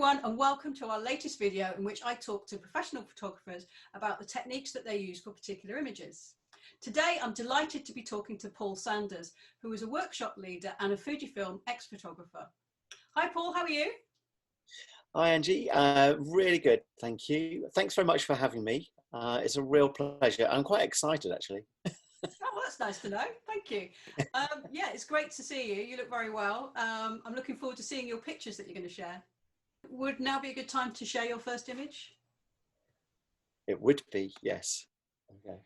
everyone, and welcome to our latest video in which I talk to professional photographers about the techniques that they use for particular images. Today, I'm delighted to be talking to Paul Sanders, who is a workshop leader and a Fujifilm ex-photographer. Hi Paul, how are you? Hi Angie, really good, thank you. Thanks very much for having me. It's a real pleasure. I'm quite excited actually. Oh, well, that's nice to know. Thank you. Yeah, it's great to see you. You look very well. I'm looking forward to seeing your pictures that you're going to share. Would now be a good time to share your first image? It would be, yes. Okay.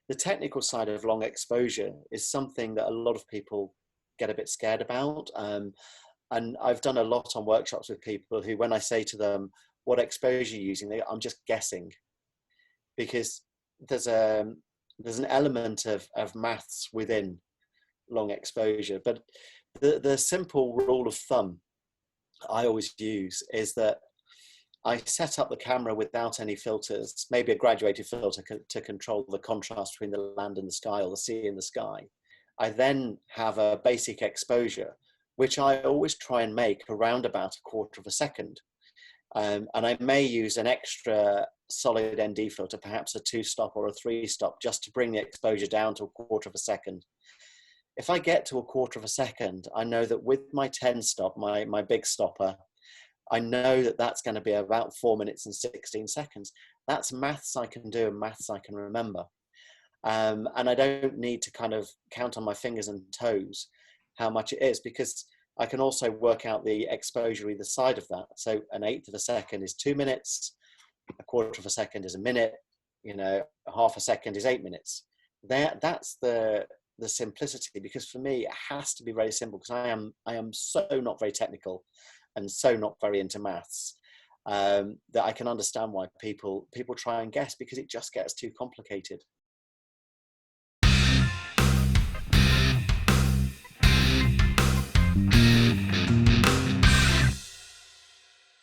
The technical side of long exposure is something that a lot of people get a bit scared about. And I've done a lot on workshops with people who, when I say to them, what exposure are you using? I'm just guessing, because there's an element of maths within long exposure. But the simple rule of thumb I always use is that I set up the camera without any filters, maybe a graduated filter to control the contrast between the land and the sky, or the sea and the sky. I then have a basic exposure, which I always try and make around about a quarter of a second. And I may use an extra solid ND filter, perhaps a 2-stop or a 3-stop, just to bring the exposure down to a quarter of a second. If I get to a quarter of a second, I know that with my 10-stop, my big stopper, I know that that's going to be about 4 minutes and 16 seconds. That's maths I can do and maths I can remember. And I don't need to kind of count on my fingers and toes how much it is, because I can also work out the exposure either side of that. So an 1/8 of a second is 2 minutes, a quarter of a second is a minute, half a second is 8 minutes. That's the simplicity, because for me it has to be very simple, because I am so not very technical and so not very into maths, that I can understand why people try and guess, because it just gets too complicated.